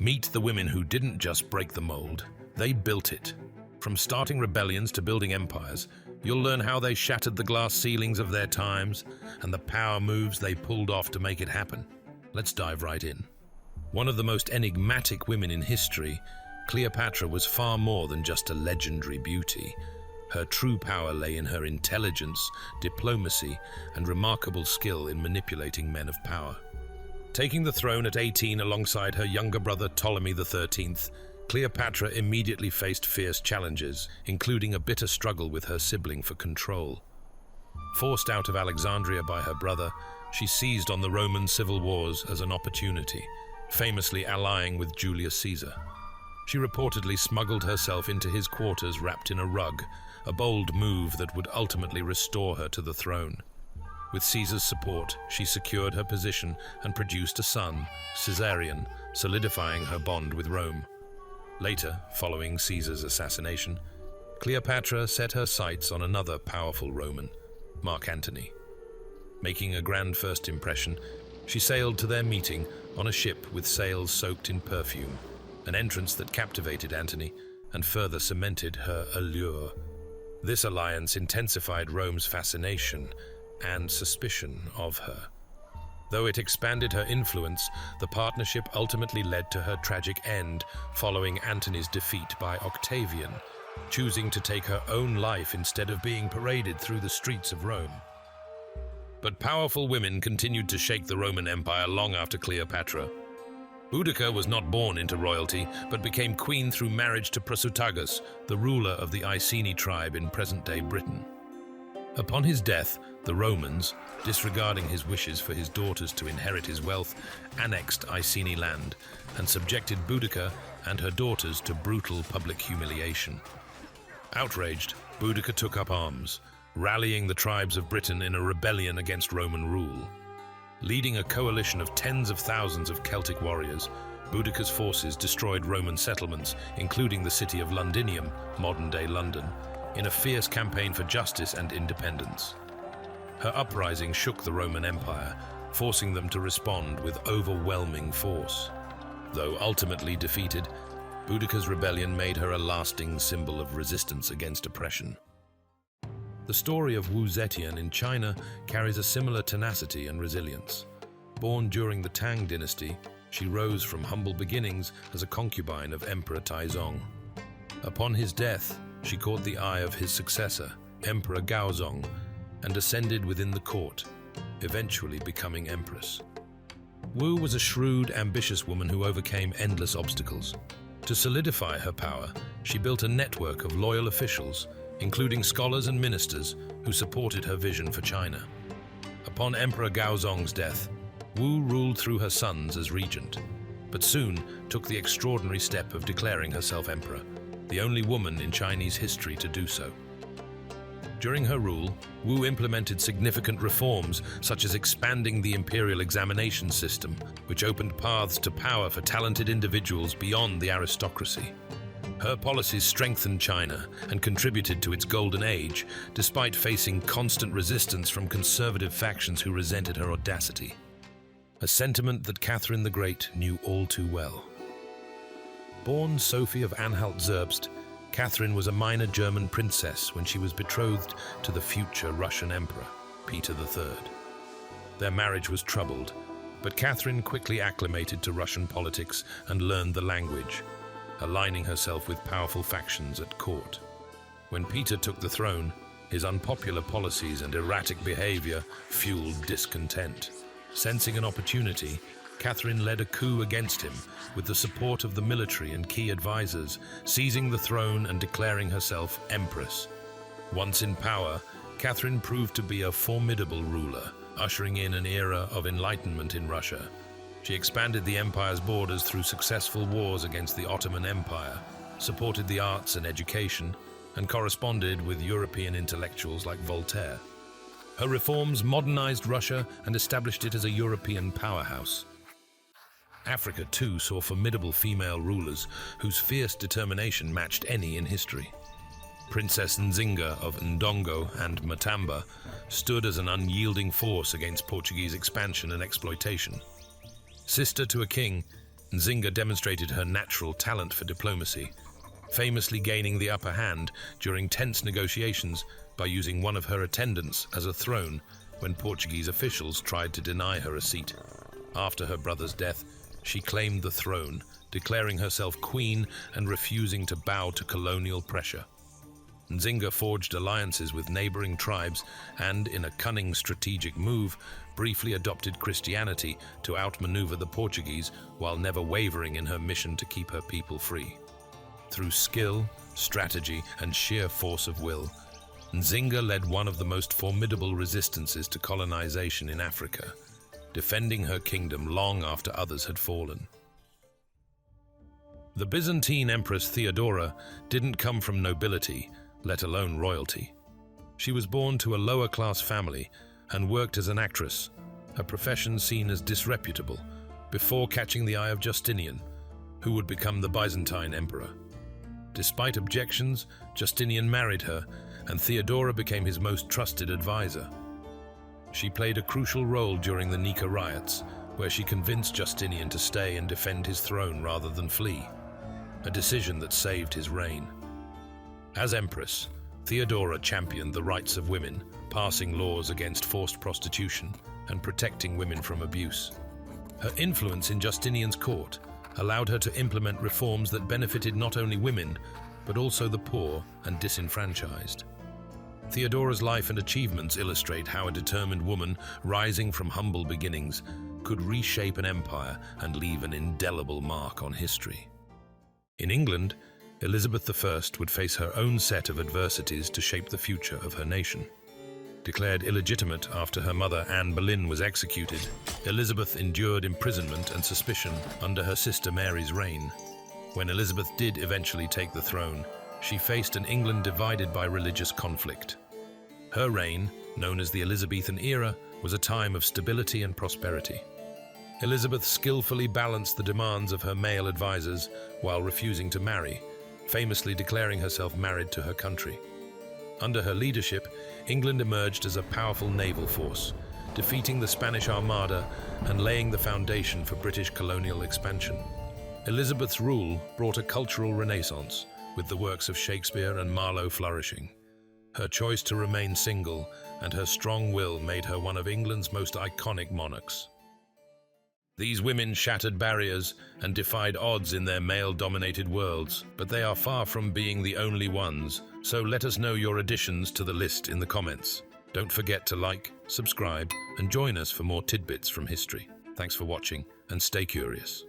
Meet the women who didn't just break the mold, they built it. From starting rebellions to building empires, you'll learn how they shattered the glass ceilings of their times and the power moves they pulled off to make it happen. Let's dive right in. One of the most enigmatic women in history, Cleopatra was far more than just a legendary beauty. Her true power lay in her intelligence, diplomacy, and remarkable skill in manipulating men of power. Taking the throne at 18 alongside her younger brother Ptolemy XIII, Cleopatra immediately faced fierce challenges, including a bitter struggle with her sibling for control. Forced out of Alexandria by her brother, she seized on the Roman civil wars as an opportunity, famously allying with Julius Caesar. She reportedly smuggled herself into his quarters wrapped in a rug, a bold move that would ultimately restore her to the throne. With Caesar's support, she secured her position and produced a son, Caesarion, solidifying her bond with Rome. Later, following Caesar's assassination, Cleopatra set her sights on another powerful Roman, Mark Antony. Making a grand first impression, she sailed to their meeting on a ship with sails soaked in perfume, an entrance that captivated Antony and further cemented her allure. This alliance intensified Rome's fascination and suspicion of her. Though it expanded her influence, the partnership ultimately led to her tragic end following Antony's defeat by Octavian, choosing to take her own life instead of being paraded through the streets of Rome. But powerful women continued to shake the Roman Empire long after Cleopatra. Boudica was not born into royalty, but became queen through marriage to Prasutagus, the ruler of the Iceni tribe in present-day Britain. Upon his death, the Romans, disregarding his wishes for his daughters to inherit his wealth, annexed Iceni land and subjected Boudica and her daughters to brutal public humiliation. Outraged, Boudica took up arms, rallying the tribes of Britain in a rebellion against Roman rule. Leading a coalition of tens of thousands of Celtic warriors, Boudica's forces destroyed Roman settlements, including the city of Londinium, modern-day London, in a fierce campaign for justice and independence. Her uprising shook the Roman Empire, forcing them to respond with overwhelming force. Though ultimately defeated, Boudica's rebellion made her a lasting symbol of resistance against oppression. The story of Wu Zetian in China carries a similar tenacity and resilience. Born during the Tang dynasty, she rose from humble beginnings as a concubine of Emperor Taizong. Upon his death, she caught the eye of his successor, Emperor Gaozong, and ascended within the court, eventually becoming empress. Wu was a shrewd, ambitious woman who overcame endless obstacles. To solidify her power, she built a network of loyal officials, including scholars and ministers, who supported her vision for China. Upon Emperor Gaozong's death, Wu ruled through her sons as regent, but soon took the extraordinary step of declaring herself emperor, the only woman in Chinese history to do so. During her rule, Wu implemented significant reforms, such as expanding the imperial examination system, which opened paths to power for talented individuals beyond the aristocracy. Her policies strengthened China and contributed to its golden age, despite facing constant resistance from conservative factions who resented her audacity. A sentiment that Catherine the Great knew all too well. Born Sophie of Anhalt-Zerbst, Catherine was a minor German princess when she was betrothed to the future Russian emperor, Peter III. Their marriage was troubled, but Catherine quickly acclimated to Russian politics and learned the language, aligning herself with powerful factions at court. When Peter took the throne, his unpopular policies and erratic behavior fueled discontent. Sensing an opportunity, Catherine led a coup against him with the support of the military and key advisors, seizing the throne and declaring herself empress. Once in power, Catherine proved to be a formidable ruler, ushering in an era of enlightenment in Russia. She expanded the empire's borders through successful wars against the Ottoman Empire, supported the arts and education, and corresponded with European intellectuals like Voltaire. Her reforms modernized Russia and established it as a European powerhouse. Africa, too, saw formidable female rulers whose fierce determination matched any in history. Princess Nzinga of Ndongo and Matamba stood as an unyielding force against Portuguese expansion and exploitation. Sister to a king, Nzinga demonstrated her natural talent for diplomacy, famously gaining the upper hand during tense negotiations by using one of her attendants as a throne when Portuguese officials tried to deny her a seat. After her brother's death, she claimed the throne, declaring herself queen and refusing to bow to colonial pressure. Nzinga forged alliances with neighboring tribes and, in a cunning strategic move, briefly adopted Christianity to outmaneuver the Portuguese while never wavering in her mission to keep her people free. Through skill, strategy, and sheer force of will, Nzinga led one of the most formidable resistances to colonization in Africa, defending her kingdom long after others had fallen. The Byzantine Empress Theodora didn't come from nobility, let alone royalty. She was born to a lower-class family and worked as an actress, a profession seen as disreputable, before catching the eye of Justinian, who would become the Byzantine emperor. Despite objections, Justinian married her, and Theodora became his most trusted advisor. She played a crucial role during the Nika riots, where she convinced Justinian to stay and defend his throne rather than flee, a decision that saved his reign. As empress, Theodora championed the rights of women, passing laws against forced prostitution and protecting women from abuse. Her influence in Justinian's court allowed her to implement reforms that benefited not only women, but also the poor and disenfranchised. Theodora's life and achievements illustrate how a determined woman, rising from humble beginnings, could reshape an empire and leave an indelible mark on history. In England, Elizabeth I would face her own set of adversities to shape the future of her nation. Declared illegitimate after her mother Anne Boleyn was executed, Elizabeth endured imprisonment and suspicion under her sister Mary's reign. When Elizabeth did eventually take the throne, she faced an England divided by religious conflict. Her reign, known as the Elizabethan era, was a time of stability and prosperity. Elizabeth skillfully balanced the demands of her male advisors while refusing to marry, famously declaring herself married to her country. Under her leadership, England emerged as a powerful naval force, defeating the Spanish Armada and laying the foundation for British colonial expansion. Elizabeth's rule brought a cultural renaissance, with the works of Shakespeare and Marlowe flourishing. Her choice to remain single and her strong will made her one of England's most iconic monarchs. These women shattered barriers and defied odds in their male-dominated worlds, but they are far from being the only ones, so let us know your additions to the list in the comments. Don't forget to like, subscribe, and join us for more tidbits from history. Thanks for watching, and stay curious.